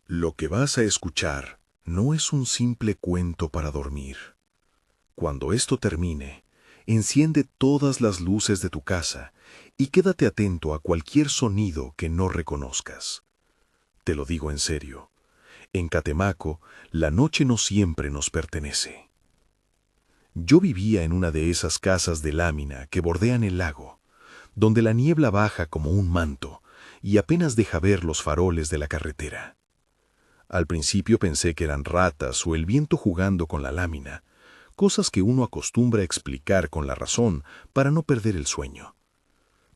Lo que vas a escuchar no es un simple cuento para dormir. Cuando esto termine, enciende todas las luces de tu casa y quédate atento a cualquier sonido que no reconozcas. Te lo digo en serio. En Catemaco, la noche no siempre nos pertenece. Yo vivía en una de esas casas de lámina que bordean el lago, donde la niebla baja como un manto y apenas deja ver los faroles de la carretera. Al principio pensé que eran ratas o el viento jugando con la lámina, cosas que uno acostumbra a explicar con la razón para no perder el sueño.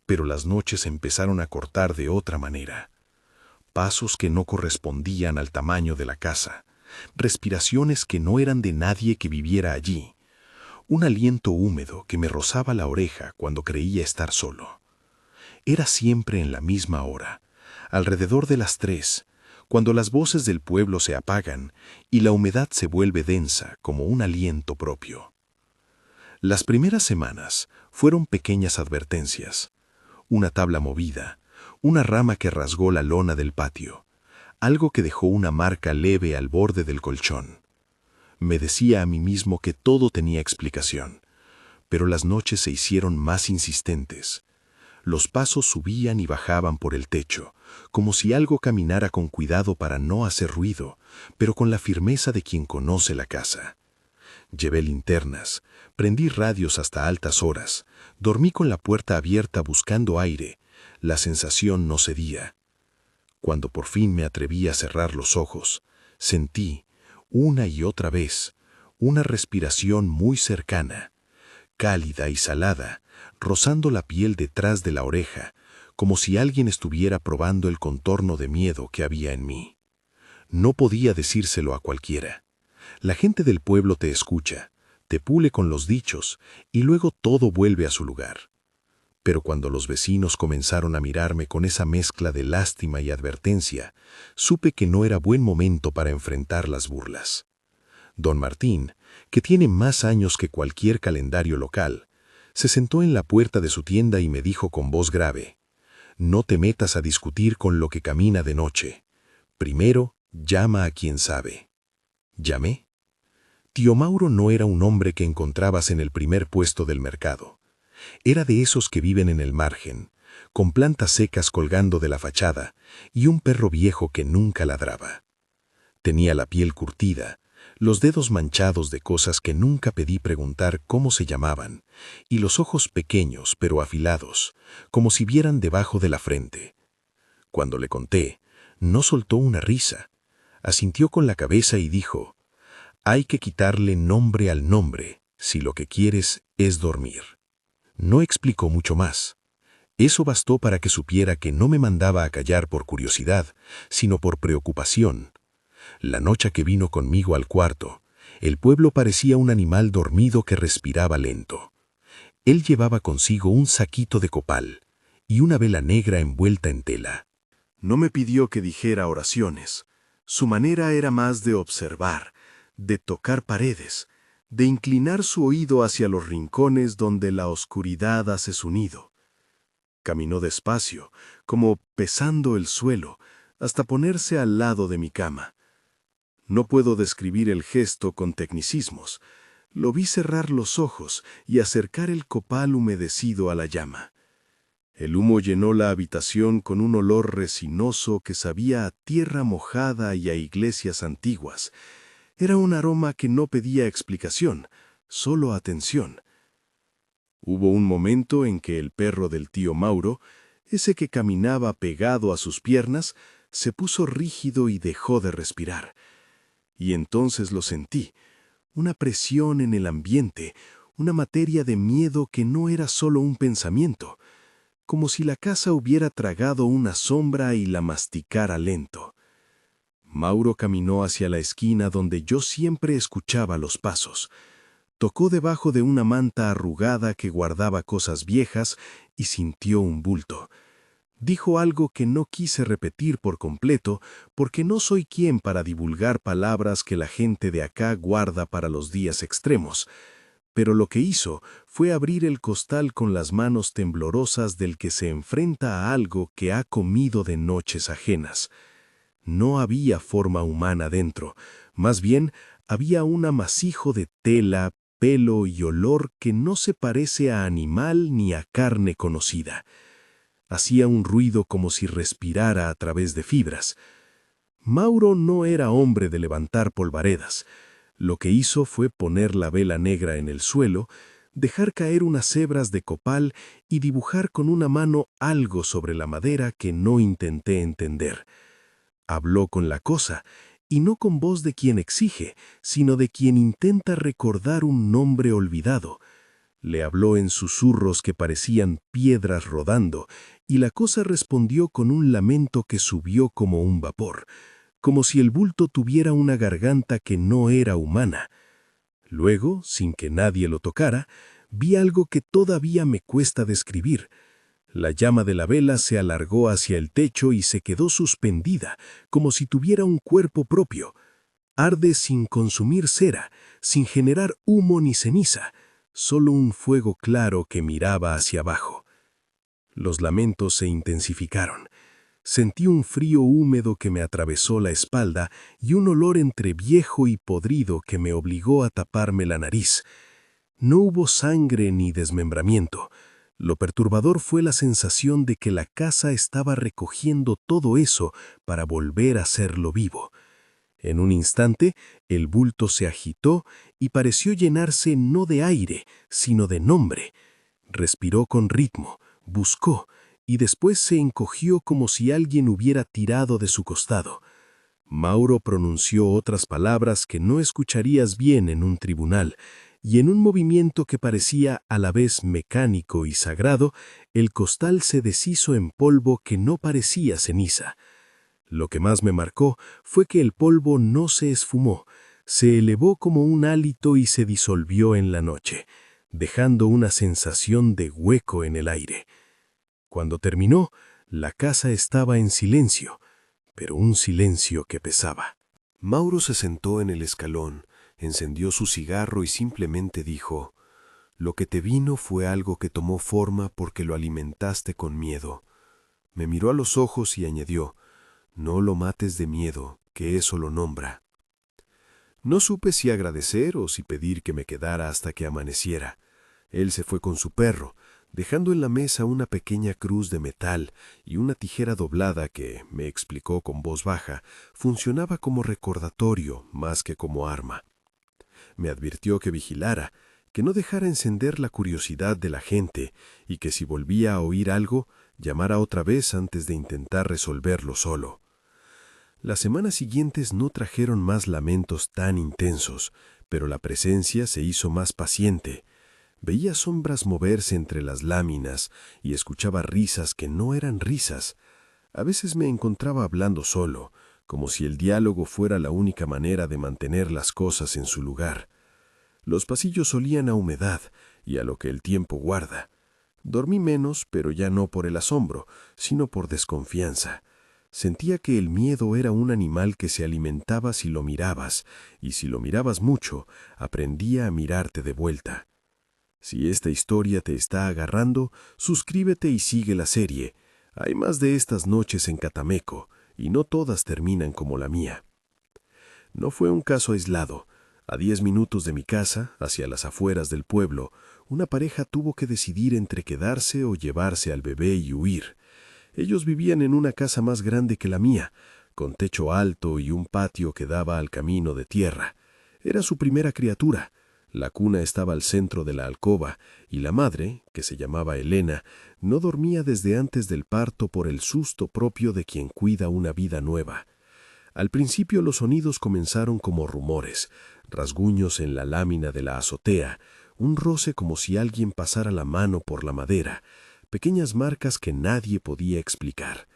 Pero las noches empezaron a cortar de otra manera. Pasos que no correspondían al tamaño de la casa, respiraciones que no eran de nadie que viviera allí, un aliento húmedo que me rozaba la oreja cuando creía estar solo. Era siempre en la misma hora, alrededor de las 3, cuando las voces del pueblo se apagan y la humedad se vuelve densa como un aliento propio. Las primeras semanas fueron pequeñas advertencias, una tabla movida, una rama que rasgó la lona del patio, algo que dejó una marca leve al borde del colchón. Me decía a mí mismo que todo tenía explicación, pero las noches se hicieron más insistentes. Los pasos subían y bajaban por el techo, como si algo caminara con cuidado para no hacer ruido, pero con la firmeza de quien conoce la casa. Llevé linternas, prendí radios hasta altas horas, dormí con la puerta abierta buscando aire. La sensación no cedía. Cuando por fin me atreví a cerrar los ojos, sentí, una y otra vez, una respiración muy cercana, cálida y salada, rozando la piel detrás de la oreja, como si alguien estuviera probando el contorno de miedo que había en mí. No podía decírselo a cualquiera. La gente del pueblo te escucha, te pule con los dichos y luego todo vuelve a su lugar. Pero cuando los vecinos comenzaron a mirarme con esa mezcla de lástima y advertencia, supe que no era buen momento para enfrentar las burlas. Don Martín, que tiene más años que cualquier calendario local, se sentó en la puerta de su tienda y me dijo con voz grave: «No te metas a discutir con lo que camina de noche. Primero, llama a quien sabe». ¿Llamé? Tío Mauro no era un hombre que encontrabas en el primer puesto del mercado. Era de esos que viven en el margen, con plantas secas colgando de la fachada y un perro viejo que nunca ladraba. Tenía la piel curtida, los dedos manchados de cosas que nunca pedí preguntar cómo se llamaban, y los ojos pequeños pero afilados, como si vieran debajo de la frente. Cuando le conté, no soltó una risa, asintió con la cabeza y dijo: «Hay que quitarle nombre al nombre si lo que quieres es dormir». No explicó mucho más. Eso bastó para que supiera que no me mandaba a callar por curiosidad, sino por preocupación. La noche que vino conmigo al cuarto, el pueblo parecía un animal dormido que respiraba lento. Él llevaba consigo un saquito de copal y una vela negra envuelta en tela. No me pidió que dijera oraciones. Su manera era más de observar, de tocar paredes, de inclinar su oído hacia los rincones donde la oscuridad hace su nido. Caminó despacio, como pesando el suelo, hasta ponerse al lado de mi cama. No puedo describir el gesto con tecnicismos. Lo vi cerrar los ojos y acercar el copal humedecido a la llama. El humo llenó la habitación con un olor resinoso que sabía a tierra mojada y a iglesias antiguas. Era un aroma que no pedía explicación, solo atención. Hubo un momento en que el perro del tío Mauro, ese que caminaba pegado a sus piernas, se puso rígido y dejó de respirar. Y entonces lo sentí, una presión en el ambiente, una materia de miedo que no era solo un pensamiento, como si la casa hubiera tragado una sombra y la masticara lento. Mauro caminó hacia la esquina donde yo siempre escuchaba los pasos. Tocó debajo de una manta arrugada que guardaba cosas viejas y sintió un bulto. Dijo algo que no quise repetir por completo porque no soy quien para divulgar palabras que la gente de acá guarda para los días extremos. Pero lo que hizo fue abrir el costal con las manos temblorosas del que se enfrenta a algo que ha comido de noches ajenas. No había forma humana dentro, más bien había un amasijo de tela, pelo y olor que no se parece a animal ni a carne conocida. Hacía un ruido como si respirara a través de fibras. Mauro no era hombre de levantar polvaredas. Lo que hizo fue poner la vela negra en el suelo, dejar caer unas hebras de copal y dibujar con una mano algo sobre la madera que no intenté entender. Habló con la cosa, y no con voz de quien exige, sino de quien intenta recordar un nombre olvidado. Le habló en susurros que parecían piedras rodando, y la cosa respondió con un lamento que subió como un vapor, como si el bulto tuviera una garganta que no era humana. Luego, sin que nadie lo tocara, vi algo que todavía me cuesta describir. La llama de la vela se alargó hacia el techo y se quedó suspendida, como si tuviera un cuerpo propio. Arde sin consumir cera, sin generar humo ni ceniza, solo un fuego claro que miraba hacia abajo. Los lamentos se intensificaron. Sentí un frío húmedo que me atravesó la espalda y un olor entre viejo y podrido que me obligó a taparme la nariz. No hubo sangre ni desmembramiento. Lo perturbador fue la sensación de que la casa estaba recogiendo todo eso para volver a hacerlo vivo. En un instante, el bulto se agitó y pareció llenarse no de aire, sino de nombre. Respiró con ritmo, buscó, y después se encogió como si alguien hubiera tirado de su costado. Mauro pronunció otras palabras que no escucharías bien en un tribunal, y en un movimiento que parecía a la vez mecánico y sagrado, el costal se deshizo en polvo que no parecía ceniza. Lo que más me marcó fue que el polvo no se esfumó, se elevó como un hálito y se disolvió en la noche, dejando una sensación de hueco en el aire. Cuando terminó, la casa estaba en silencio, pero un silencio que pesaba. Mauro se sentó en el escalón, encendió su cigarro y simplemente dijo: «Lo que te vino fue algo que tomó forma porque lo alimentaste con miedo». Me miró a los ojos y añadió: «No lo mates de miedo, que eso lo nombra». No supe si agradecer o si pedir que me quedara hasta que amaneciera. Él se fue con su perro, dejando en la mesa una pequeña cruz de metal y una tijera doblada que, me explicó con voz baja, funcionaba como recordatorio más que como arma. Me advirtió que vigilara, que no dejara encender la curiosidad de la gente y que si volvía a oír algo, llamara otra vez antes de intentar resolverlo solo. Las semanas siguientes no trajeron más lamentos tan intensos, pero la presencia se hizo más paciente. Veía sombras moverse entre las láminas y escuchaba risas que no eran risas. A veces me encontraba hablando solo, como si el diálogo fuera la única manera de mantener las cosas en su lugar. Los pasillos olían a humedad y a lo que el tiempo guarda. Dormí menos, pero ya no por el asombro, sino por desconfianza. Sentía que el miedo era un animal que se alimentaba si lo mirabas, y si lo mirabas mucho, aprendía a mirarte de vuelta. Si esta historia te está agarrando, suscríbete y sigue la serie. Hay más de estas noches en Catameco, y no todas terminan como la mía. No fue un caso aislado. A 10 minutos de mi casa, hacia las afueras del pueblo, una pareja tuvo que decidir entre quedarse o llevarse al bebé y huir. Ellos vivían en una casa más grande que la mía, con techo alto y un patio que daba al camino de tierra. Era su primera criatura. La cuna estaba al centro de la alcoba, y la madre, que se llamaba Elena, no dormía desde antes del parto por el susto propio de quien cuida una vida nueva. Al principio los sonidos comenzaron como rumores, rasguños en la lámina de la azotea, un roce como si alguien pasara la mano por la madera, pequeñas marcas que nadie podía explicar.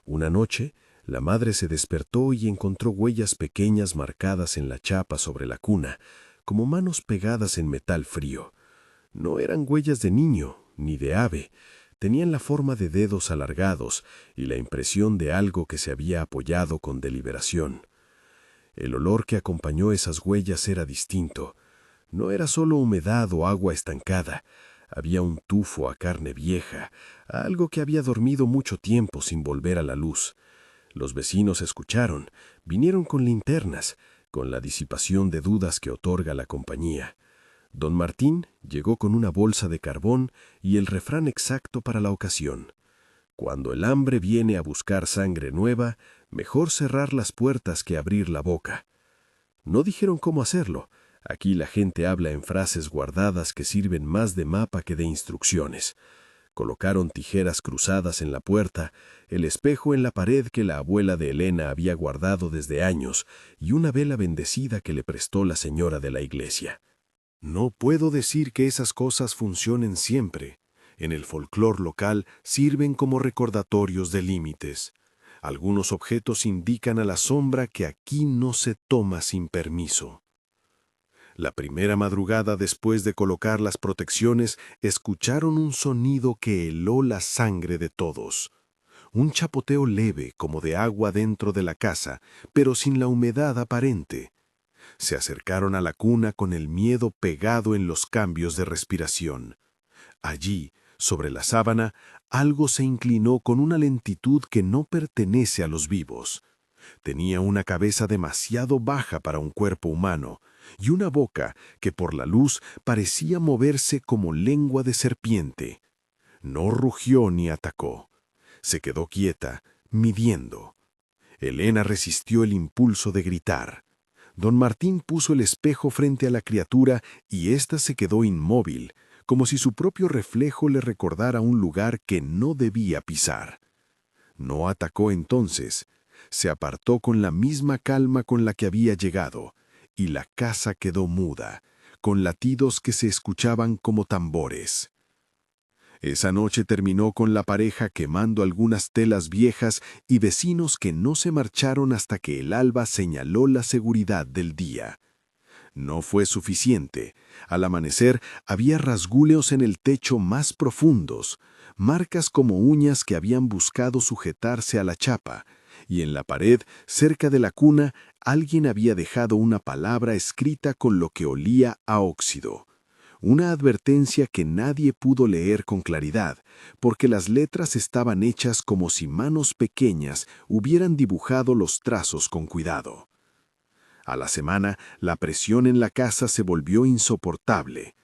Una noche, la madre se despertó y encontró huellas pequeñas marcadas en la chapa sobre la cuna, como manos pegadas en metal frío. No eran huellas de niño, ni de ave. Tenían la forma de dedos alargados y la impresión de algo que se había apoyado con deliberación. El olor que acompañó esas huellas era distinto. No era solo humedad o agua estancada. Había un tufo a carne vieja, algo que había dormido mucho tiempo sin volver a la luz. Los vecinos escucharon, vinieron con linternas, con la disipación de dudas que otorga la compañía. Don Martín llegó con una bolsa de carbón y el refrán exacto para la ocasión. Cuando el hambre viene a buscar sangre nueva, mejor cerrar las puertas que abrir la boca. No dijeron cómo hacerlo. Aquí la gente habla en frases guardadas que sirven más de mapa que de instrucciones. Colocaron tijeras cruzadas en la puerta, el espejo en la pared que la abuela de Elena había guardado desde años y una vela bendecida que le prestó la señora de la iglesia. No puedo decir que esas cosas funcionen siempre. En el folclore local sirven como recordatorios de límites. Algunos objetos indican a la sombra que aquí no se toma sin permiso. La primera madrugada después de colocar las protecciones, escucharon un sonido que heló la sangre de todos. Un chapoteo leve como de agua dentro de la casa, pero sin la humedad aparente. Se acercaron a la cuna con el miedo pegado en los cambios de respiración. Allí, sobre la sábana, algo se inclinó con una lentitud que no pertenece a los vivos. Tenía una cabeza demasiado baja para un cuerpo humano y una boca que por la luz parecía moverse como lengua de serpiente. No rugió ni atacó. Se quedó quieta, midiendo. Elena resistió el impulso de gritar. Don Martín puso el espejo frente a la criatura y ésta se quedó inmóvil, como si su propio reflejo le recordara un lugar que no debía pisar. No atacó entonces. Se apartó con la misma calma con la que había llegado, y la casa quedó muda, con latidos que se escuchaban como tambores. Esa noche terminó con la pareja quemando algunas telas viejas y vecinos que no se marcharon hasta que el alba señaló la seguridad del día. No fue suficiente. Al amanecer había rasguños en el techo más profundos, marcas como uñas que habían buscado sujetarse a la chapa, y en la pared, cerca de la cuna, alguien había dejado una palabra escrita con lo que olía a óxido. Una advertencia que nadie pudo leer con claridad, porque las letras estaban hechas como si manos pequeñas hubieran dibujado los trazos con cuidado. A la semana, la presión en la casa se volvió insoportable.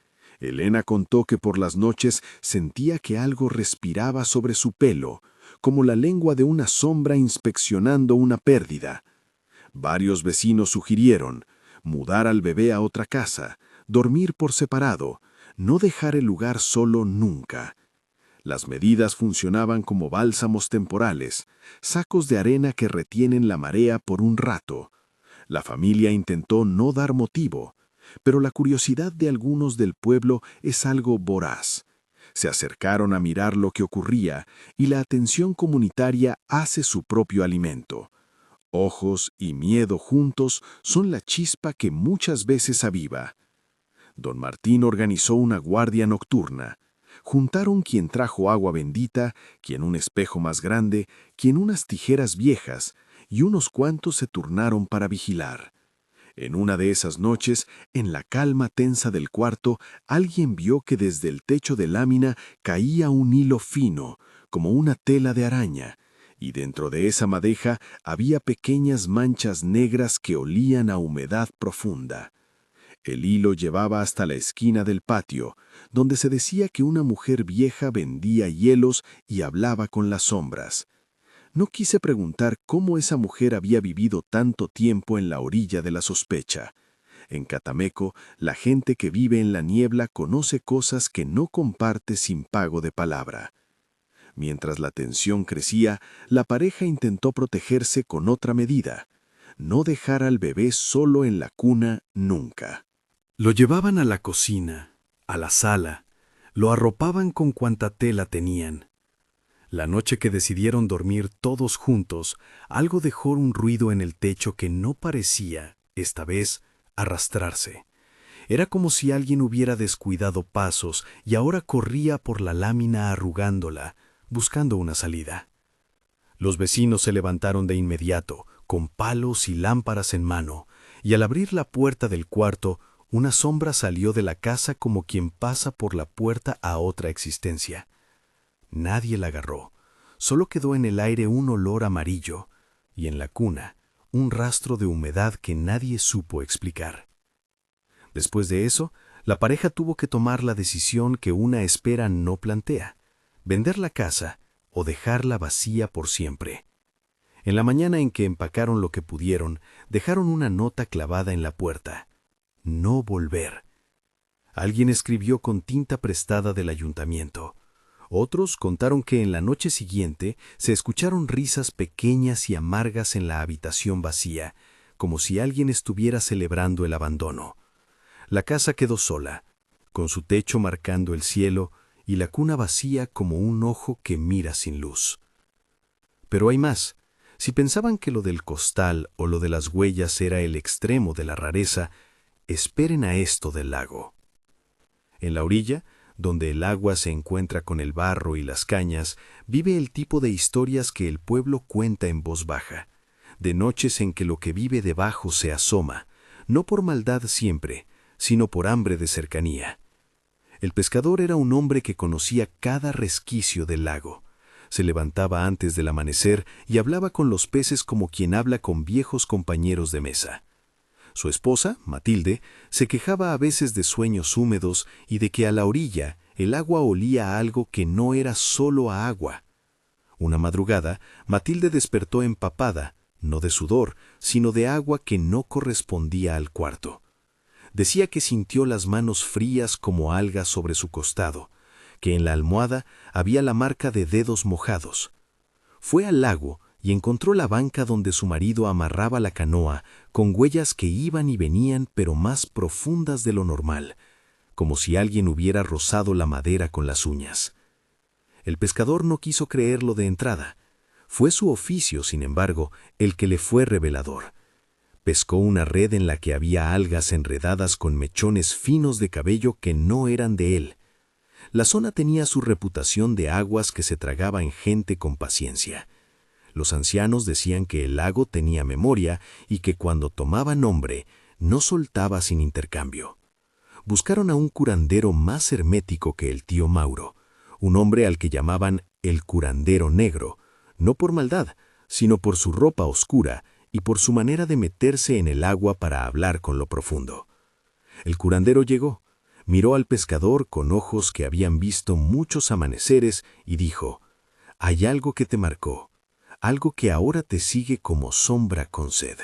Elena contó que por las noches sentía que algo respiraba sobre su pelo, como la lengua de una sombra inspeccionando una pérdida. Varios vecinos sugirieron mudar al bebé a otra casa, dormir por separado, no dejar el lugar solo nunca. Las medidas funcionaban como bálsamos temporales, sacos de arena que retienen la marea por un rato. La familia intentó no dar motivo, pero la curiosidad de algunos del pueblo es algo voraz. Se acercaron a mirar lo que ocurría y la atención comunitaria hace su propio alimento. Ojos y miedo juntos son la chispa que muchas veces aviva. Don Martín organizó una guardia nocturna. Juntaron quien trajo agua bendita, quien un espejo más grande, quien unas tijeras viejas, y unos cuantos se turnaron para vigilar. En una de esas noches, en la calma tensa del cuarto, alguien vio que desde el techo de lámina caía un hilo fino, como una tela de araña, y dentro de esa madeja había pequeñas manchas negras que olían a humedad profunda. El hilo llevaba hasta la esquina del patio, donde se decía que una mujer vieja vendía hielos y hablaba con las sombras. No quise preguntar cómo esa mujer había vivido tanto tiempo en la orilla de la sospecha. En Catameco, la gente que vive en la niebla conoce cosas que no comparte sin pago de palabra. Mientras la tensión crecía, la pareja intentó protegerse con otra medida: no dejar al bebé solo en la cuna nunca. Lo llevaban a la cocina, a la sala, lo arropaban con cuanta tela tenían. La noche que decidieron dormir todos juntos, algo dejó un ruido en el techo que no parecía, esta vez, arrastrarse. Era como si alguien hubiera descuidado pasos y ahora corría por la lámina arrugándola, buscando una salida. Los vecinos se levantaron de inmediato, con palos y lámparas en mano, y al abrir la puerta del cuarto, una sombra salió de la casa como quien pasa por la puerta a otra existencia. Nadie la agarró, solo quedó en el aire un olor amarillo. y en la cuna, un rastro de humedad que nadie supo explicar. Después de eso, la pareja tuvo que tomar la decisión que una espera no plantea: vender la casa o dejarla vacía por siempre. En la mañana en que empacaron lo que pudieron, dejaron una nota clavada en la puerta: no volver. Alguien escribió con tinta prestada del ayuntamiento. Otros contaron que en la noche siguiente se escucharon risas pequeñas y amargas en la habitación vacía, como si alguien estuviera celebrando el abandono. La casa quedó sola, con su techo marcando el cielo y la cuna vacía como un ojo que mira sin luz. Pero hay más. Si pensaban que lo del costal o lo de las huellas era el extremo de la rareza, esperen a esto del lago. En la orilla, donde el agua se encuentra con el barro y las cañas, vive el tipo de historias que el pueblo cuenta en voz baja, de noches en que lo que vive debajo se asoma, no por maldad siempre, sino por hambre de cercanía. El pescador era un hombre que conocía cada resquicio del lago. Se levantaba antes del amanecer y hablaba con los peces como quien habla con viejos compañeros de mesa. Su esposa, Matilde, se quejaba a veces de sueños húmedos y de que a la orilla el agua olía a algo que no era solo a agua. Una madrugada, Matilde despertó empapada, no de sudor, sino de agua que no correspondía al cuarto. Decía que sintió las manos frías como algas sobre su costado, que en la almohada había la marca de dedos mojados. Fue al lago y encontró la banca donde su marido amarraba la canoa, con huellas que iban y venían pero más profundas de lo normal, como si alguien hubiera rozado la madera con las uñas. El pescador no quiso creerlo de entrada. Fue su oficio, sin embargo, el que le fue revelador. Pescó una red en la que había algas enredadas con mechones finos de cabello que no eran de él. La zona tenía su reputación de aguas que se tragaban gente con paciencia. Los ancianos decían que el lago tenía memoria y que cuando tomaba nombre, no soltaba sin intercambio. Buscaron a un curandero más hermético que el tío Mauro, un hombre al que llamaban el curandero negro, no por maldad, sino por su ropa oscura y por su manera de meterse en el agua para hablar con lo profundo. El curandero llegó, miró al pescador con ojos que habían visto muchos amaneceres y dijo: «Hay algo que te marcó, algo que ahora te sigue como sombra con sed».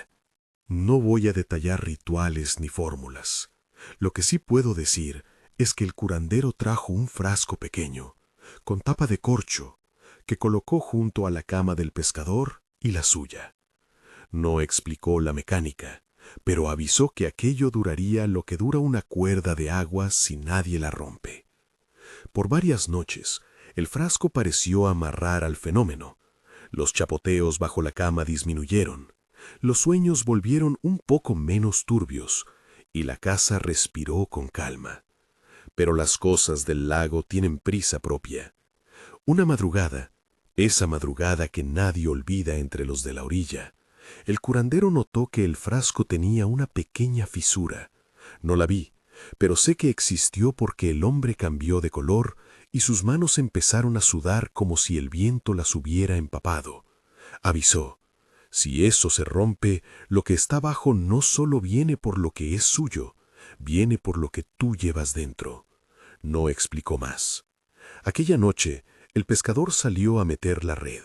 No voy a detallar rituales ni fórmulas. Lo que sí puedo decir es que el curandero trajo un frasco pequeño, con tapa de corcho, que colocó junto a la cama del pescador y la suya. No explicó la mecánica, pero avisó que aquello duraría lo que dura una cuerda de agua si nadie la rompe. Por varias noches, el frasco pareció amarrar al fenómeno. Los chapoteos bajo la cama disminuyeron, los sueños volvieron un poco menos turbios, y la casa respiró con calma. Pero las cosas del lago tienen prisa propia. Una madrugada, esa madrugada que nadie olvida entre los de la orilla, el curandero notó que el frasco tenía una pequeña fisura. No la vi, pero sé que existió porque el hombre cambió de color y sus manos empezaron a sudar como si el viento las hubiera empapado. Avisó: «Si eso se rompe, lo que está abajo no solo viene por lo que es suyo, viene por lo que tú llevas dentro». No explicó más. Aquella noche, el pescador salió a meter la red.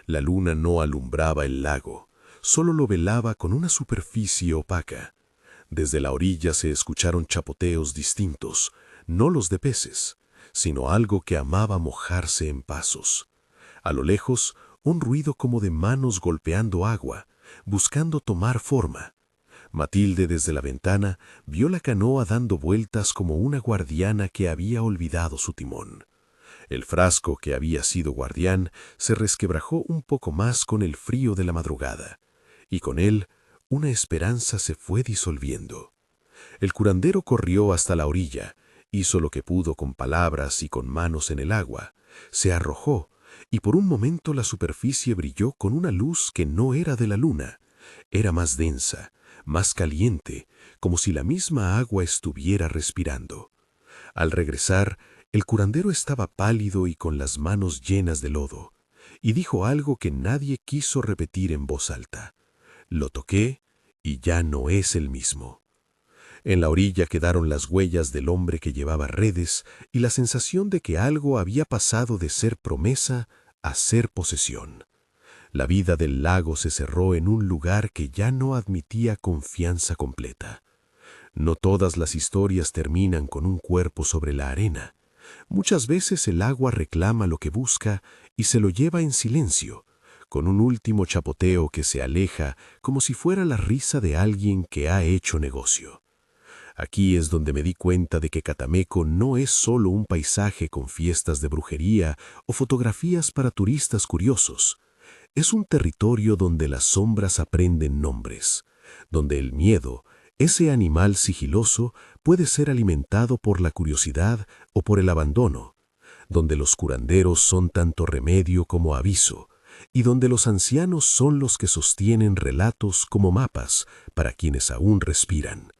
La luna no alumbraba el lago, solo lo velaba con una superficie opaca. Desde la orilla se escucharon chapoteos distintos, no los de peces, sino algo que amaba mojarse en pasos. A lo lejos, un ruido como de manos golpeando agua, buscando tomar forma. Matilde desde la ventana vio la canoa dando vueltas como una guardiana que había olvidado su timón. El frasco que había sido guardián se resquebrajó un poco más con el frío de la madrugada, y con él una esperanza se fue disolviendo. El curandero corrió hasta la orilla, hizo lo que pudo con palabras y con manos en el agua, se arrojó, y por un momento la superficie brilló con una luz que no era de la luna. Era más densa, más caliente, como si la misma agua estuviera respirando. Al regresar, el curandero estaba pálido y con las manos llenas de lodo, y dijo algo que nadie quiso repetir en voz alta. Lo toqué y ya no es el mismo. En la orilla quedaron las huellas del hombre que llevaba redes y la sensación de que algo había pasado de ser promesa a ser posesión. La vida del lago se cerró en un lugar que ya no admitía confianza completa. No todas las historias terminan con un cuerpo sobre la arena. Muchas veces el agua reclama lo que busca y se lo lleva en silencio, con un último chapoteo que se aleja como si fuera la risa de alguien que ha hecho negocio. Aquí es donde me di cuenta de que Catameco no es solo un paisaje con fiestas de brujería o fotografías para turistas curiosos. Es un territorio donde las sombras aprenden nombres, donde el miedo, ese animal sigiloso, puede ser alimentado por la curiosidad o por el abandono, donde los curanderos son tanto remedio como aviso, y donde los ancianos son los que sostienen relatos como mapas para quienes aún respiran.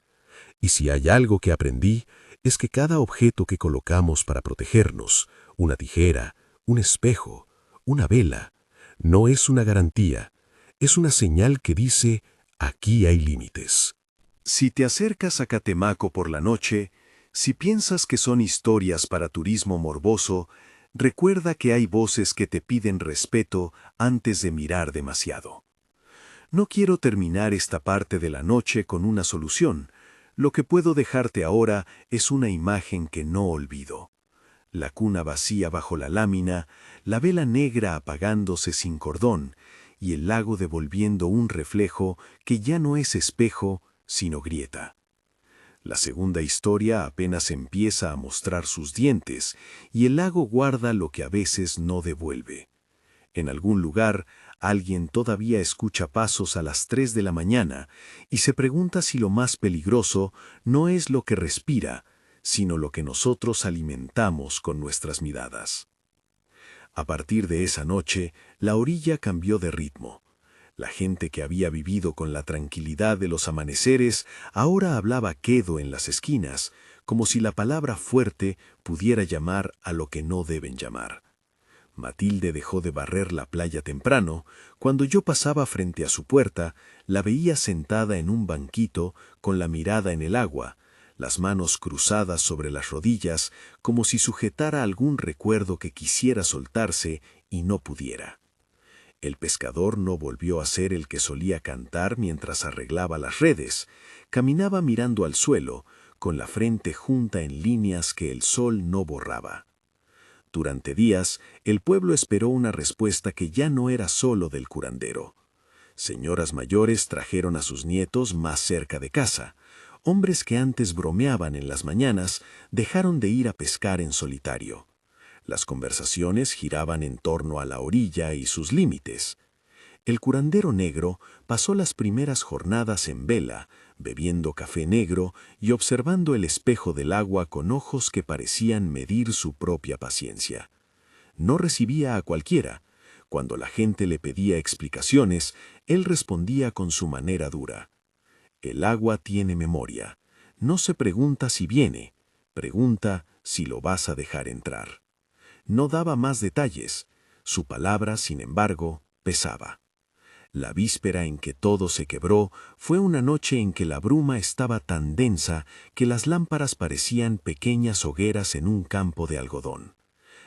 Y si hay algo que aprendí, es que cada objeto que colocamos para protegernos, una tijera, un espejo, una vela, no es una garantía, es una señal que dice, aquí hay límites. Si te acercas a Catemaco por la noche, si piensas que son historias para turismo morboso, recuerda que hay voces que te piden respeto antes de mirar demasiado. No quiero terminar esta parte de la noche con una solución. Lo que puedo dejarte ahora es una imagen que no olvido. La cuna vacía bajo la lámina, la vela negra apagándose sin cordón y el lago devolviendo un reflejo que ya no es espejo, sino grieta. La segunda historia apenas empieza a mostrar sus dientes y el lago guarda lo que a veces no devuelve. En algún lugar, alguien todavía escucha pasos a las 3 de la mañana y se pregunta si lo más peligroso no es lo que respira, sino lo que nosotros alimentamos con nuestras miradas. A partir de esa noche, la orilla cambió de ritmo. La gente que había vivido con la tranquilidad de los amaneceres ahora hablaba quedo en las esquinas, como si la palabra fuerte pudiera llamar a lo que no deben llamar. Matilde dejó de barrer la playa temprano. Cuando yo pasaba frente a su puerta, la veía sentada en un banquito con la mirada en el agua, las manos cruzadas sobre las rodillas, como si sujetara algún recuerdo que quisiera soltarse y no pudiera. El pescador no volvió a ser el que solía cantar mientras arreglaba las redes. Caminaba mirando al suelo, con la frente junta en líneas que el sol no borraba. Durante días, el pueblo esperó una respuesta que ya no era solo del curandero. Señoras mayores trajeron a sus nietos más cerca de casa. Hombres que antes bromeaban en las mañanas dejaron de ir a pescar en solitario. Las conversaciones giraban en torno a la orilla y sus límites. El curandero negro pasó las primeras jornadas en vela, bebiendo café negro y observando el espejo del agua con ojos que parecían medir su propia paciencia. No recibía a cualquiera. Cuando la gente le pedía explicaciones, él respondía con su manera dura. El agua tiene memoria. No se pregunta si viene, pregunta si lo vas a dejar entrar. No daba más detalles. Su palabra, sin embargo, pesaba. La víspera en que todo se quebró fue una noche en que la bruma estaba tan densa que las lámparas parecían pequeñas hogueras en un campo de algodón.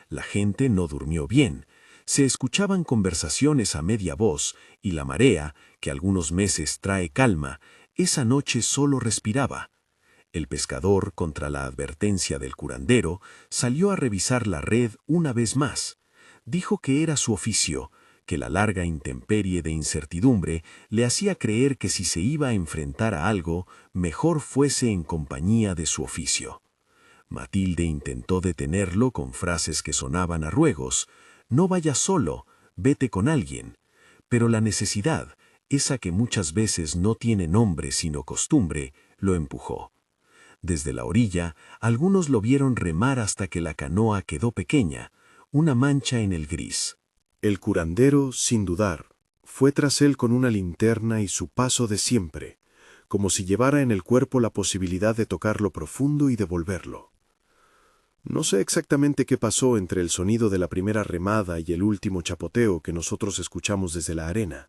La gente no durmió bien. Se escuchaban conversaciones a media voz y la marea, que algunos meses trae calma, esa noche solo respiraba. El pescador, contra la advertencia del curandero, salió a revisar la red una vez más. Dijo que era su oficio, que la larga intemperie de incertidumbre le hacía creer que si se iba a enfrentar a algo, mejor fuese en compañía de su oficio. Matilde intentó detenerlo con frases que sonaban a ruegos. No vayas solo, vete con alguien. Pero la necesidad, esa que muchas veces no tiene nombre sino costumbre, lo empujó. Desde la orilla, algunos lo vieron remar hasta que la canoa quedó pequeña, una mancha en el gris. El curandero, sin dudar, fue tras él con una linterna y su paso de siempre, como si llevara en el cuerpo la posibilidad de tocar lo profundo y devolverlo. No sé exactamente qué pasó entre el sonido de la primera remada y el último chapoteo que nosotros escuchamos desde la arena.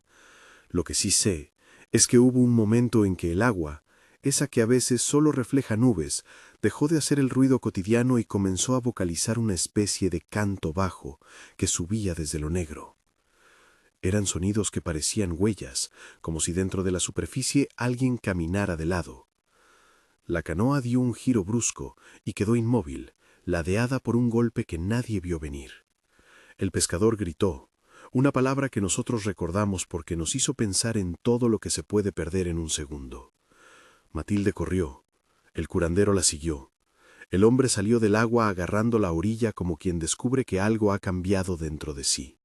Lo que sí sé es que hubo un momento en que el agua, esa que a veces solo refleja nubes, dejó de hacer el ruido cotidiano y comenzó a vocalizar una especie de canto bajo que subía desde lo negro. Eran sonidos que parecían huellas, como si dentro de la superficie alguien caminara de lado. La canoa dio un giro brusco y quedó inmóvil, ladeada por un golpe que nadie vio venir. El pescador gritó, una palabra que nosotros recordamos porque nos hizo pensar en todo lo que se puede perder en un segundo. Matilde corrió. El curandero la siguió. El hombre salió del agua agarrando la orilla como quien descubre que algo ha cambiado dentro de sí.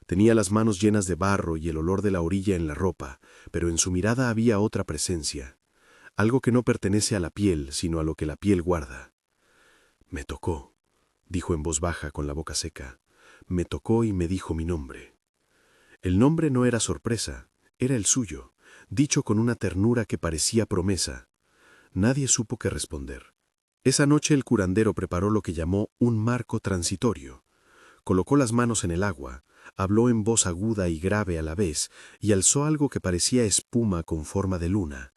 Tenía las manos llenas de barro y el olor de la orilla en la ropa, pero en su mirada había otra presencia, algo que no pertenece a la piel, sino a lo que la piel guarda. «Me tocó», dijo en voz baja con la boca seca. «Me tocó y me dijo mi nombre». El nombre no era sorpresa, era el suyo, dicho con una ternura que parecía promesa. Nadie supo qué responder. Esa noche el curandero preparó lo que llamó un marco transitorio. Colocó las manos en el agua, habló en voz aguda y grave a la vez, y alzó algo que parecía espuma con forma de luna.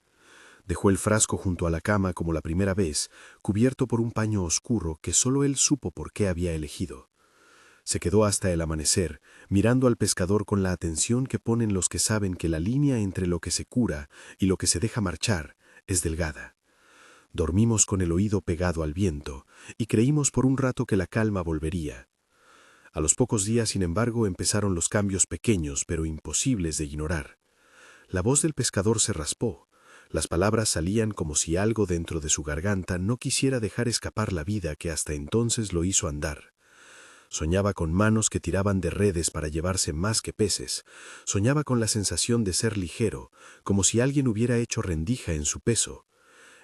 Dejó el frasco junto a la cama como la primera vez, cubierto por un paño oscuro que solo él supo por qué había elegido. Se quedó hasta el amanecer, mirando al pescador con la atención que ponen los que saben que la línea entre lo que se cura y lo que se deja marchar es delgada. Dormimos con el oído pegado al viento y creímos por un rato que la calma volvería. A los pocos días, sin embargo, empezaron los cambios pequeños pero imposibles de ignorar. La voz del pescador se raspó. Las palabras salían como si algo dentro de su garganta no quisiera dejar escapar la vida que hasta entonces lo hizo andar. Soñaba con manos que tiraban de redes para llevarse más que peces. Soñaba con la sensación de ser ligero, como si alguien hubiera hecho rendija en su peso.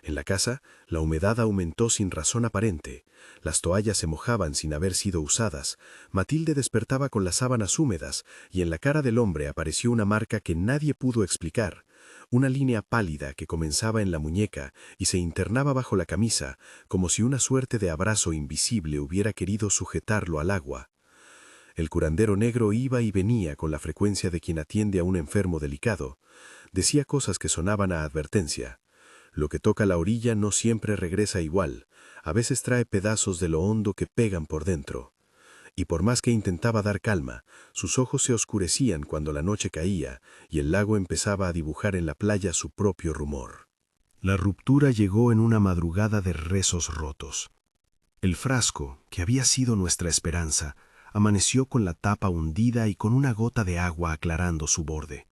En la casa, la humedad aumentó sin razón aparente. Las toallas se mojaban sin haber sido usadas. Matilde despertaba con las sábanas húmedas y en la cara del hombre apareció una marca que nadie pudo explicar. Una línea pálida que comenzaba en la muñeca y se internaba bajo la camisa, como si una suerte de abrazo invisible hubiera querido sujetarlo al agua. El curandero negro iba y venía con la frecuencia de quien atiende a un enfermo delicado. Decía cosas que sonaban a advertencia. Lo que toca la orilla no siempre regresa igual, a veces trae pedazos de lo hondo que pegan por dentro. Y por más que intentaba dar calma, sus ojos se oscurecían cuando la noche caía y el lago empezaba a dibujar en la playa su propio rumor. La ruptura llegó en una madrugada de rezos rotos. El frasco, que había sido nuestra esperanza, amaneció con la tapa hundida y con una gota de agua aclarando su borde.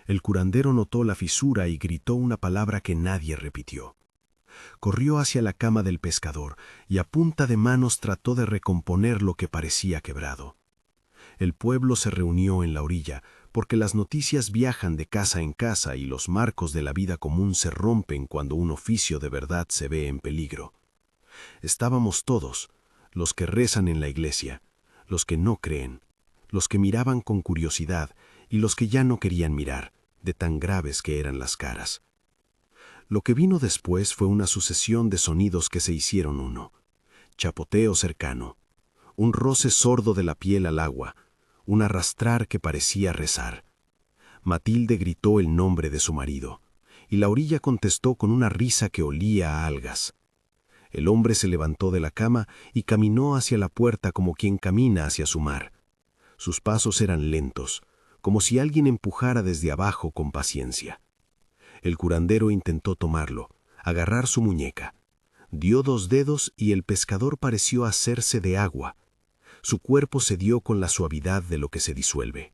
El curandero notó la fisura y gritó una palabra que nadie repitió. Corrió hacia la cama del pescador y a punta de manos trató de recomponer lo que parecía quebrado. El pueblo se reunió en la orilla, porque las noticias viajan de casa en casa y los marcos de la vida común se rompen cuando un oficio de verdad se ve en peligro. Estábamos todos, los que rezan en la iglesia, los que no creen, los que miraban con curiosidad y los que ya no querían mirar, de tan graves que eran las caras. Lo que vino después fue una sucesión de sonidos que se hicieron uno. Chapoteo cercano, un roce sordo de la piel al agua, un arrastrar que parecía rezar. Matilde gritó el nombre de su marido, y la orilla contestó con una risa que olía a algas. El hombre se levantó de la cama y caminó hacia la puerta como quien camina hacia su mar. Sus pasos eran lentos, como si alguien empujara desde abajo con paciencia. El curandero intentó tomarlo, agarrar su muñeca. Dio 2 dedos y el pescador pareció hacerse de agua. Su cuerpo cedió con la suavidad de lo que se disuelve.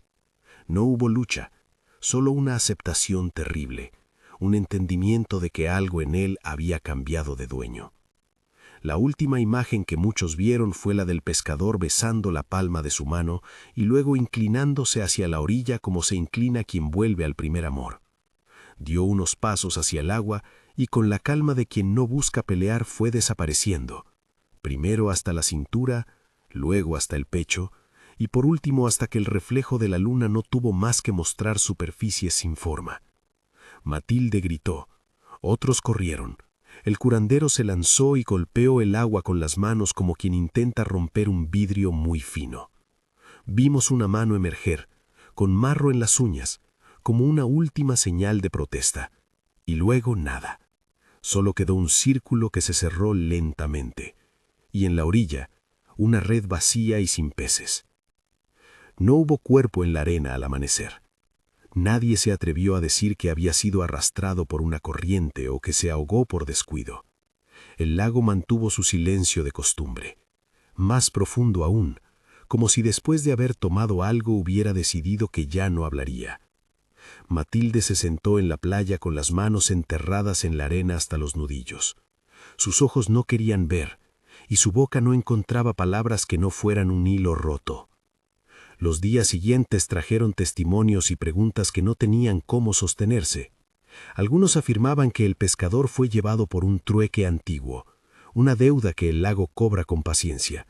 No hubo lucha, solo una aceptación terrible, un entendimiento de que algo en él había cambiado de dueño. La última imagen que muchos vieron fue la del pescador besando la palma de su mano y luego inclinándose hacia la orilla como se inclina quien vuelve al primer amor. Dio unos pasos hacia el agua y con la calma de quien no busca pelear fue desapareciendo, primero hasta la cintura, luego hasta el pecho y por último hasta que el reflejo de la luna no tuvo más que mostrar superficies sin forma. Matilde gritó, otros corrieron. El curandero se lanzó y golpeó el agua con las manos como quien intenta romper un vidrio muy fino. Vimos una mano emerger, con marro en las uñas, como una última señal de protesta. Y luego nada. Solo quedó un círculo que se cerró lentamente. Y en la orilla, una red vacía y sin peces. No hubo cuerpo en la arena al amanecer. Nadie se atrevió a decir que había sido arrastrado por una corriente o que se ahogó por descuido. El lago mantuvo su silencio de costumbre. Más profundo aún, como si después de haber tomado algo hubiera decidido que ya no hablaría. Matilde se sentó en la playa con las manos enterradas en la arena hasta los nudillos. Sus ojos no querían ver, y su boca no encontraba palabras que no fueran un hilo roto. Los días siguientes trajeron testimonios y preguntas que no tenían cómo sostenerse. Algunos afirmaban que el pescador fue llevado por un trueque antiguo, una deuda que el lago cobra con paciencia.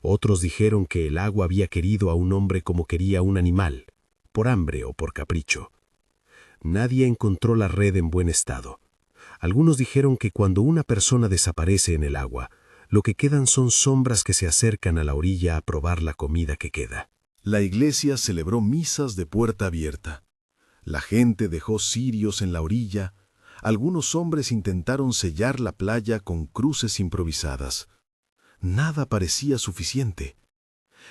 Otros dijeron que el agua había querido a un hombre como quería un animal, por hambre o por capricho. Nadie encontró la red en buen estado. Algunos dijeron que cuando una persona desaparece en el agua, lo que quedan son sombras que se acercan a la orilla a probar la comida que queda. La iglesia celebró misas de puerta abierta. La gente dejó cirios en la orilla. Algunos hombres intentaron sellar la playa con cruces improvisadas. Nada parecía suficiente.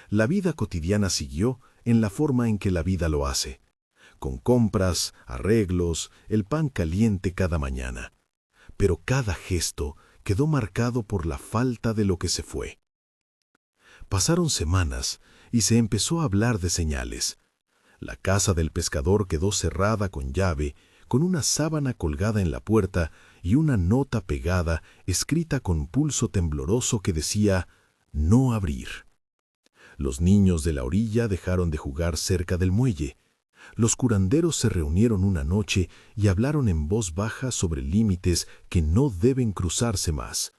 La vida cotidiana siguió en la forma en que la vida lo hace, con compras, arreglos, el pan caliente cada mañana. Pero cada gesto quedó marcado por la falta de lo que se fue. Pasaron semanas y se empezó a hablar de señales. La casa del pescador quedó cerrada con llave, con una sábana colgada en la puerta y una nota pegada escrita con pulso tembloroso que decía «No abrir». Los niños de la orilla dejaron de jugar cerca del muelle. Los curanderos se reunieron una noche y hablaron en voz baja sobre límites que no deben cruzarse más.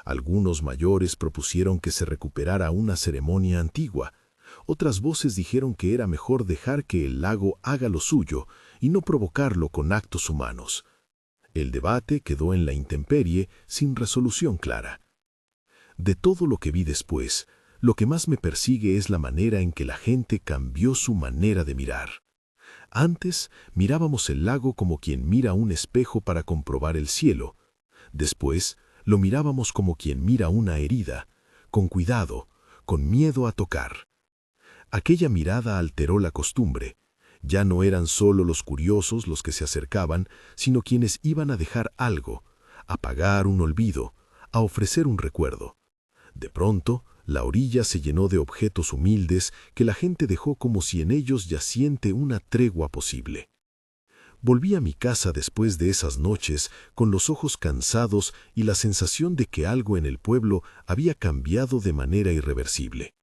Algunos mayores propusieron que se recuperara una ceremonia antigua. Otras voces dijeron que era mejor dejar que el lago haga lo suyo y no provocarlo con actos humanos. El debate quedó en la intemperie sin resolución clara. De todo lo que vi después, lo que más me persigue es la manera en que la gente cambió su manera de mirar. Antes mirábamos el lago como quien mira un espejo para comprobar el cielo. Después lo mirábamos como quien mira una herida, con cuidado, con miedo a tocar. Aquella mirada alteró la costumbre. Ya no eran solo los curiosos los que se acercaban, sino quienes iban a dejar algo, a pagar un olvido, a ofrecer un recuerdo. De pronto, la orilla se llenó de objetos humildes que la gente dejó como si en ellos yaciente una tregua posible. Volví a mi casa después de esas noches con los ojos cansados y la sensación de que algo en el pueblo había cambiado de manera irreversible.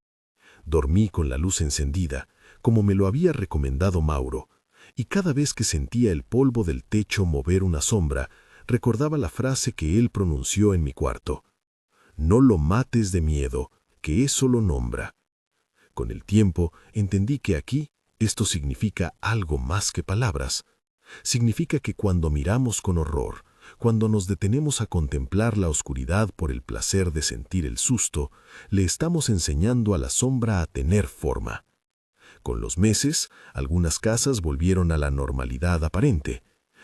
Dormí con la luz encendida, como me lo había recomendado Mauro, y cada vez que sentía el polvo del techo mover una sombra, recordaba la frase que él pronunció en mi cuarto. «No lo mates de miedo, que eso lo nombra». Con el tiempo entendí que aquí esto significa algo más que palabras. Significa que cuando miramos con horror, cuando nos detenemos a contemplar la oscuridad por el placer de sentir el susto, le estamos enseñando a la sombra a tener forma. Con los meses, algunas casas volvieron a la normalidad aparente.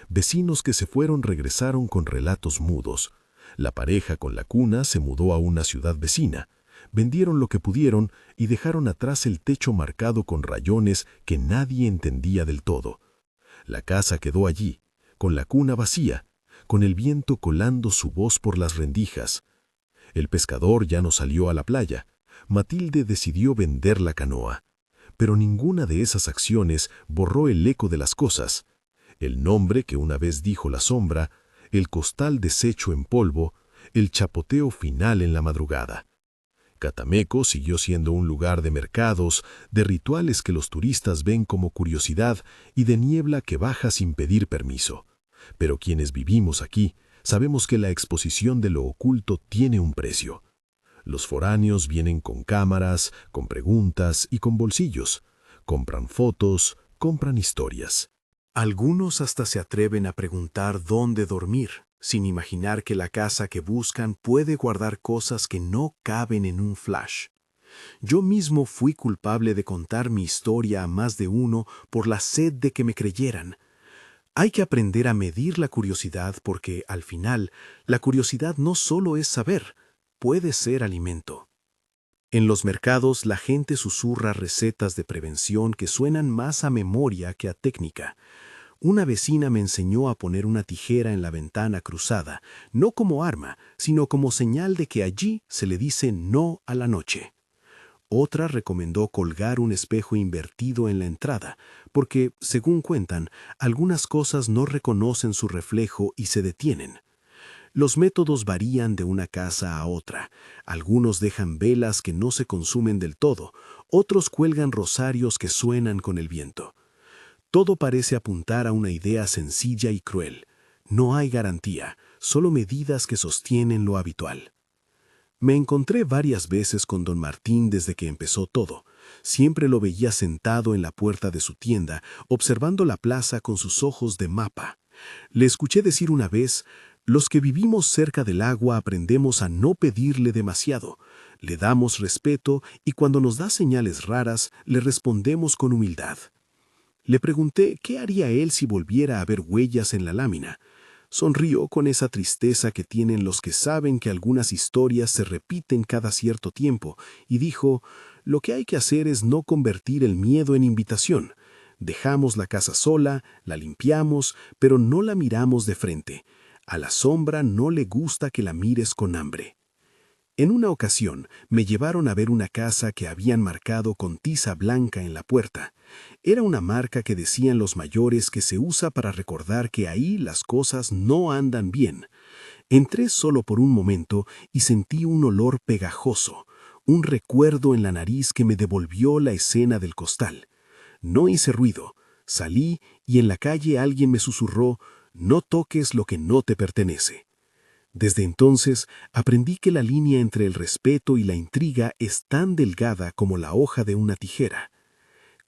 Vecinos que se fueron regresaron con relatos mudos. La pareja con la cuna se mudó a una ciudad vecina. Vendieron lo que pudieron y dejaron atrás el techo marcado con rayones que nadie entendía del todo. La casa quedó allí, con la cuna vacía, con el viento colando su voz por las rendijas. El pescador ya no salió a la playa. Matilde decidió vender la canoa. Pero ninguna de esas acciones borró el eco de las cosas. El nombre que una vez dijo la sombra, el costal deshecho en polvo, el chapoteo final en la madrugada. Catameco siguió siendo un lugar de mercados, de rituales que los turistas ven como curiosidad y de niebla que baja sin pedir permiso. Pero quienes vivimos aquí sabemos que la exposición de lo oculto tiene un precio. Los foráneos vienen con cámaras, con preguntas y con bolsillos. Compran fotos, compran historias. Algunos hasta se atreven a preguntar dónde dormir. sin imaginar que la casa que buscan puede guardar cosas que no caben en un flash. Yo mismo fui culpable de contar mi historia a más de uno por la sed de que me creyeran. Hay que aprender a medir la curiosidad porque, al final, la curiosidad no solo es saber, puede ser alimento. En los mercados la gente susurra recetas de prevención que suenan más a memoria que a técnica. Una vecina me enseñó a poner una tijera en la ventana cruzada, no como arma, sino como señal de que allí se le dice no a la noche. Otra recomendó colgar un espejo invertido en la entrada, porque, según cuentan, algunas cosas no reconocen su reflejo y se detienen. Los métodos varían de una casa a otra. Algunos dejan velas que no se consumen del todo, otros cuelgan rosarios que suenan con el viento. Todo parece apuntar a una idea sencilla y cruel. No hay garantía, solo medidas que sostienen lo habitual. Me encontré varias veces con don Martín desde que empezó todo. Siempre lo veía sentado en la puerta de su tienda, observando la plaza con sus ojos de mapa. Le escuché decir una vez: los que vivimos cerca del agua aprendemos a no pedirle demasiado. Le damos respeto y cuando nos da señales raras, le respondemos con humildad. Le pregunté qué haría él si volviera a ver huellas en la lámina. Sonrió con esa tristeza que tienen los que saben que algunas historias se repiten cada cierto tiempo y dijo: lo que hay que hacer es no convertir el miedo en invitación. Dejamos la casa sola, la limpiamos, pero no la miramos de frente. A la sombra no le gusta que la mires con hambre. En una ocasión me llevaron a ver una casa que habían marcado con tiza blanca en la puerta. Era una marca que decían los mayores que se usa para recordar que ahí las cosas no andan bien. Entré solo por un momento y sentí un olor pegajoso, un recuerdo en la nariz que me devolvió la escena del costal. No hice ruido, salí y en la calle alguien me susurró: no toques lo que no te pertenece. Desde entonces aprendí que la línea entre el respeto y la intriga es tan delgada como la hoja de una tijera.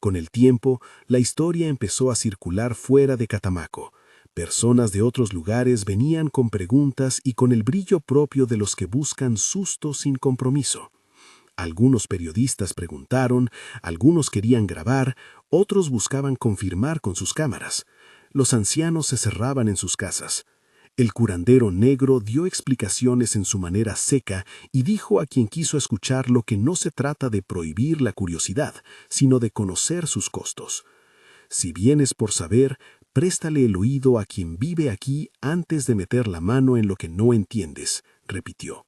Con el tiempo, la historia empezó a circular fuera de Catamaco. Personas de otros lugares venían con preguntas y con el brillo propio de los que buscan susto sin compromiso. Algunos periodistas preguntaron, algunos querían grabar, otros buscaban confirmar con sus cámaras. Los ancianos se cerraban en sus casas. El curandero negro dio explicaciones en su manera seca y dijo a quien quiso escucharlo que no se trata de prohibir la curiosidad, sino de conocer sus costos. Si vienes por saber, préstale el oído a quien vive aquí antes de meter la mano en lo que no entiendes, repitió.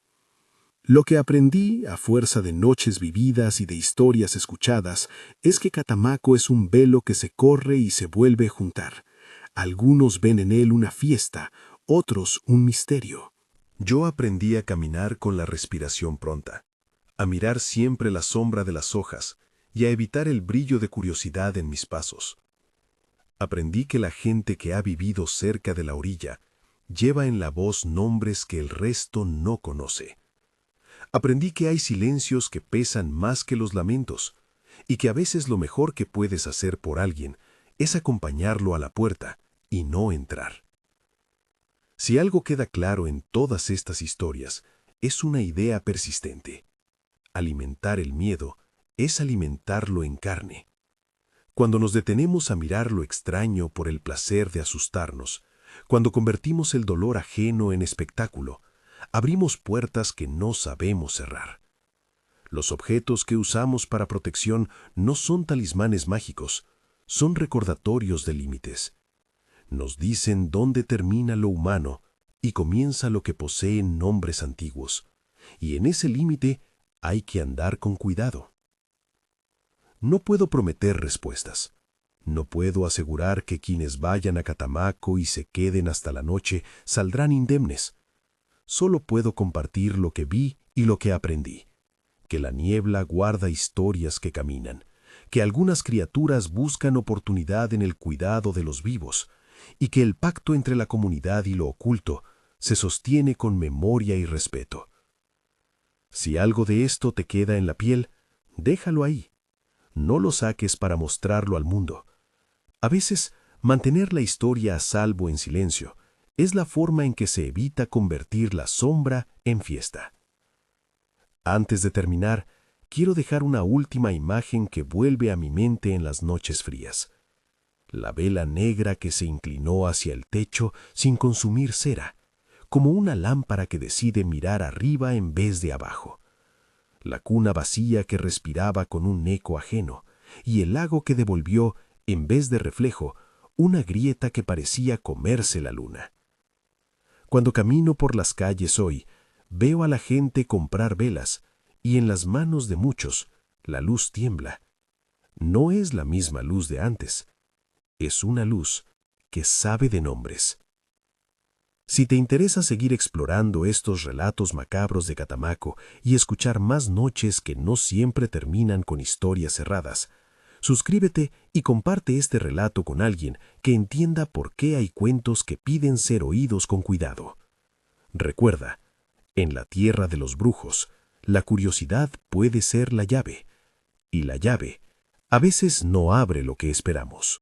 Lo que aprendí, a fuerza de noches vividas y de historias escuchadas, es que Catamaco es un velo que se corre y se vuelve a juntar. Algunos ven en él una fiesta, otros un misterio. Yo aprendí a caminar con la respiración pronta, a mirar siempre la sombra de las hojas y a evitar el brillo de curiosidad en mis pasos. Aprendí que la gente que ha vivido cerca de la orilla lleva en la voz nombres que el resto no conoce. Aprendí que hay silencios que pesan más que los lamentos y que a veces lo mejor que puedes hacer por alguien es acompañarlo a la puerta y no entrar. Si algo queda claro en todas estas historias, es una idea persistente. Alimentar el miedo es alimentarlo en carne. Cuando nos detenemos a mirar lo extraño por el placer de asustarnos, cuando convertimos el dolor ajeno en espectáculo, abrimos puertas que no sabemos cerrar. Los objetos que usamos para protección no son talismanes mágicos, son recordatorios de límites. Nos dicen dónde termina lo humano y comienza lo que poseen nombres antiguos, y en ese límite hay que andar con cuidado. No puedo prometer respuestas. No puedo asegurar que quienes vayan a Catamaco y se queden hasta la noche saldrán indemnes. Solo puedo compartir lo que vi y lo que aprendí. Que la niebla guarda historias que caminan, que algunas criaturas buscan oportunidad en el cuidado de los vivos, y que el pacto entre la comunidad y lo oculto se sostiene con memoria y respeto. Si algo de esto te queda en la piel, déjalo ahí. No lo saques para mostrarlo al mundo. A veces, mantener la historia a salvo en silencio es la forma en que se evita convertir la sombra en fiesta. Antes de terminar, quiero dejar una última imagen que vuelve a mi mente en las noches frías. La vela negra que se inclinó hacia el techo sin consumir cera, como una lámpara que decide mirar arriba en vez de abajo. La cuna vacía que respiraba con un eco ajeno, y el lago que devolvió, en vez de reflejo, una grieta que parecía comerse la luna. Cuando camino por las calles hoy, veo a la gente comprar velas, y en las manos de muchos la luz tiembla. No es la misma luz de antes, es una luz que sabe de nombres. Si te interesa seguir explorando estos relatos macabros de Catamaco y escuchar más noches que no siempre terminan con historias cerradas, suscríbete y comparte este relato con alguien que entienda por qué hay cuentos que piden ser oídos con cuidado. Recuerda, en la tierra de los brujos, la curiosidad puede ser la llave, y la llave a veces no abre lo que esperamos.